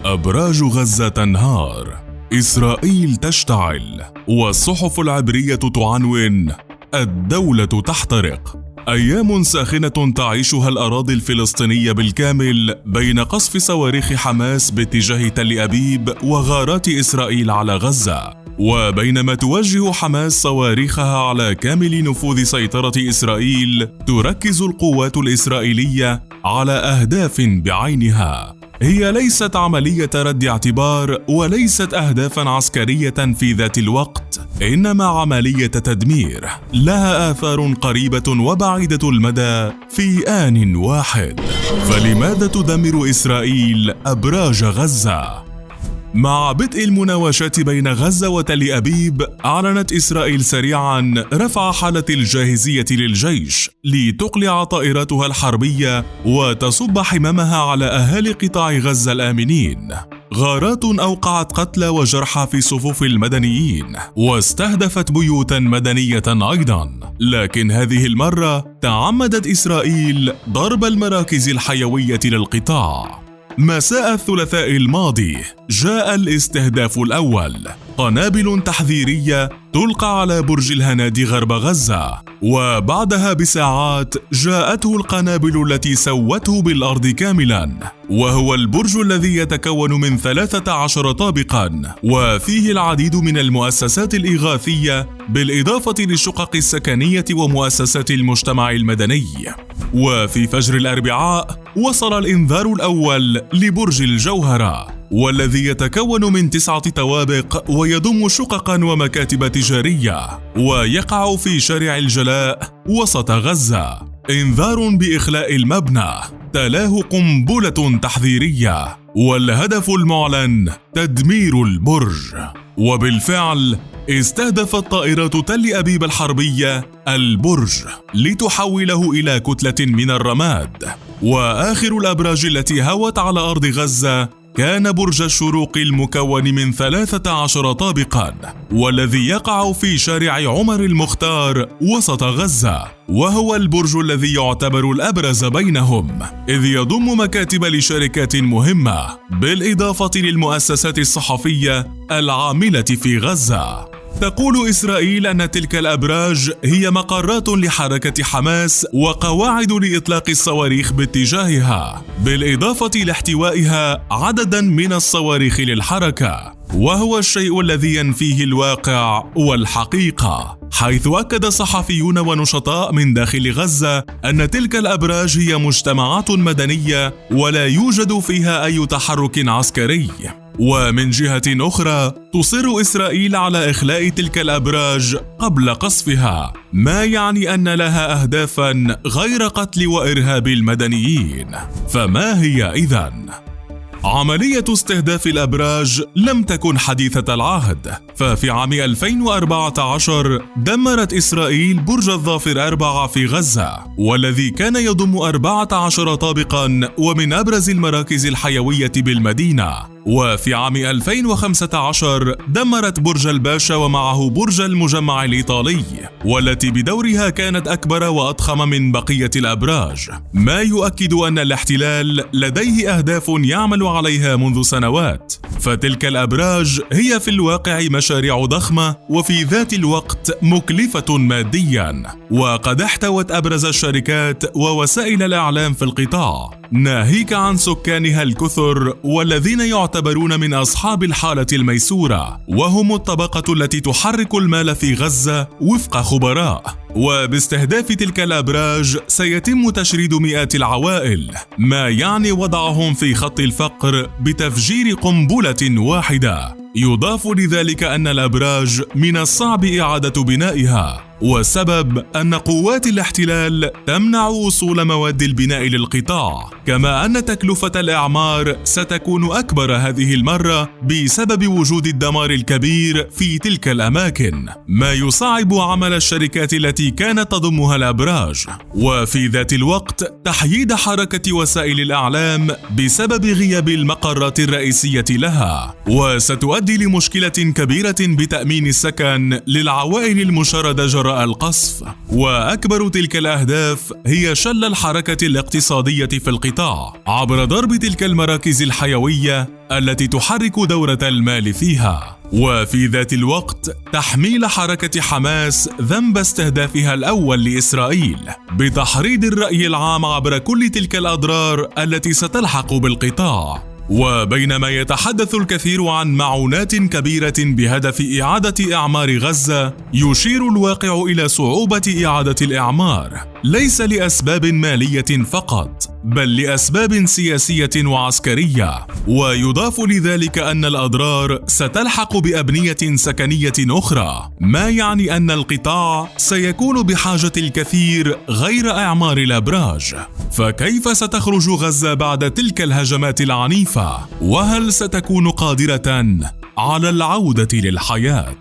أبراج غزة تنهار، إسرائيل تشتعل، والصحف العبرية تعنون: الدولة تحترق. أيام ساخنة تعيشها الأراضي الفلسطينية بالكامل بين قصف صواريخ حماس باتجاه تل أبيب وغارات إسرائيل على غزة. وبينما توجه حماس صواريخها على كامل نفوذ سيطرة إسرائيل، تركز القوات الإسرائيلية على أهداف بعينها. هي ليست عملية رد اعتبار وليست أهدافا عسكرية في ذات الوقت، إنما عملية تدمير لها آثار قريبة وبعيدة المدى في آن واحد. فلماذا تدمر إسرائيل أبراج غزة؟ مع بدء المناوشات بين غزة وتل أبيب، أعلنت إسرائيل سريعاً رفع حالة الجاهزية للجيش لتقلع طائراتها الحربية وتصب حمامها على أهالي قطاع غزة الآمنين. غارات أوقعت قتلى وجرحى في صفوف المدنيين، واستهدفت بيوتاً مدنية أيضاً. لكن هذه المرة تعمدت إسرائيل ضرب المراكز الحيوية للقطاع. مساء الثلاثاء الماضي جاء الاستهداف الأول، قنابل تحذيرية تلقى على برج الهنادي غرب غزة، وبعدها بساعات جاءته القنابل التي سوته بالأرض كاملا. وهو البرج الذي يتكون من 13 طابقا، وفيه العديد من المؤسسات الإغاثية بالإضافة للشقق السكنية ومؤسسات المجتمع المدني. وفي فجر الأربعاء وصل الإنذار الأول لبرج الجوهرة، والذي يتكون من 9 طوابق ويضم شققا ومكاتب تجارية، ويقع في شارع الجلاء وسط غزة. إنذار بإخلاء المبنى، تلاه قنبلة تحذيرية، والهدف المعلن تدمير البرج. وبالفعل استهدفت طائرات تل أبيب الحربية البرج لتحوله إلى كتلة من الرماد. وآخر الأبراج التي هوت على أرض غزة كان برج الشروق المكون من 13 طابقا، والذي يقع في شارع عمر المختار وسط غزة، وهو البرج الذي يعتبر الأبرز بينهم، إذ يضم مكاتب لشركات مهمة بالإضافة للمؤسسات الصحفية العاملة في غزة. تقول إسرائيل أن تلك الأبراج هي مقرات لحركة حماس وقواعد لإطلاق الصواريخ باتجاهها، بالإضافة لاحتوائها عددا من الصواريخ للحركة، وهو الشيء الذي ينفيه الواقع والحقيقة، حيث أكد صحفيون ونشطاء من داخل غزة أن تلك الأبراج هي مجتمعات مدنية ولا يوجد فيها أي تحرك عسكري. ومن جهة أخرى تصر إسرائيل على إخلاء تلك الأبراج قبل قصفها، ما يعني أن لها أهدافاً غير قتل وإرهاب المدنيين. فما هي إذن؟ عملية استهداف الأبراج لم تكن حديثة العهد، ففي عام 2014 دمرت إسرائيل برج الظافر 4 في غزة، والذي كان يضم 14 طابقا ومن أبرز المراكز الحيوية بالمدينة. وفي عام 2015 دمرت برج الباشا ومعه برج المجمع الإيطالي، والتي بدورها كانت أكبر وأضخم من بقية الأبراج، ما يؤكد أن الاحتلال لديه أهداف يعمل عليها منذ سنوات. فتلك الأبراج هي في الواقع مشاريع ضخمة وفي ذات الوقت مكلفة ماديا، وقد احتوت أبرز الشركات ووسائل الإعلام في القطاع، ناهيك عن سكانها الكثر والذين يعتبرون من أصحاب الحالة الميسورة، وهم الطبقة التي تحرك المال في غزة وفق خبراء. وباستهداف تلك الأبراج سيتم تشريد مئات العوائل، ما يعني وضعهم في خط الفقر بتفجير قنبلة واحدة. يضاف لذلك أن الأبراج من الصعب إعادة بنائها، والسبب أن قوات الاحتلال تمنع وصول مواد البناء للقطاع، كما أن تكلفة الإعمار ستكون أكبر هذه المرة بسبب وجود الدمار الكبير في تلك الأماكن، ما يصعب عمل الشركات التي كانت تضمها الأبراج، وفي ذات الوقت تحييد حركة وسائل الإعلام بسبب غياب المقرات الرئيسية لها، وستؤدي لمشكلة كبيرة بتأمين السكن للعوائل المشردة جراء القصف، وأكبر تلك الأهداف هي شل الحركة الاقتصادية في القطاع عبر ضرب تلك المراكز الحيوية التي تحرك دورة المال فيها، وفي ذات الوقت تحميل حركة حماس ذنب استهدافها الأول لإسرائيل بتحريض الرأي العام عبر كل تلك الأضرار التي ستلحق بالقطاع. وبينما يتحدث الكثير عن معونات كبيرة بهدف إعادة إعمار غزة، يشير الواقع إلى صعوبة إعادة الإعمار ليس لأسباب مالية فقط، بل لأسباب سياسية وعسكرية. ويضاف لذلك أن الأضرار ستلحق بأبنية سكنية أخرى، ما يعني أن القطاع سيكون بحاجة الكثير غير إعمار الأبراج. فكيف ستخرج غزة بعد تلك الهجمات العنيفة؟ وهل ستكون قادرة على العودة للحياة؟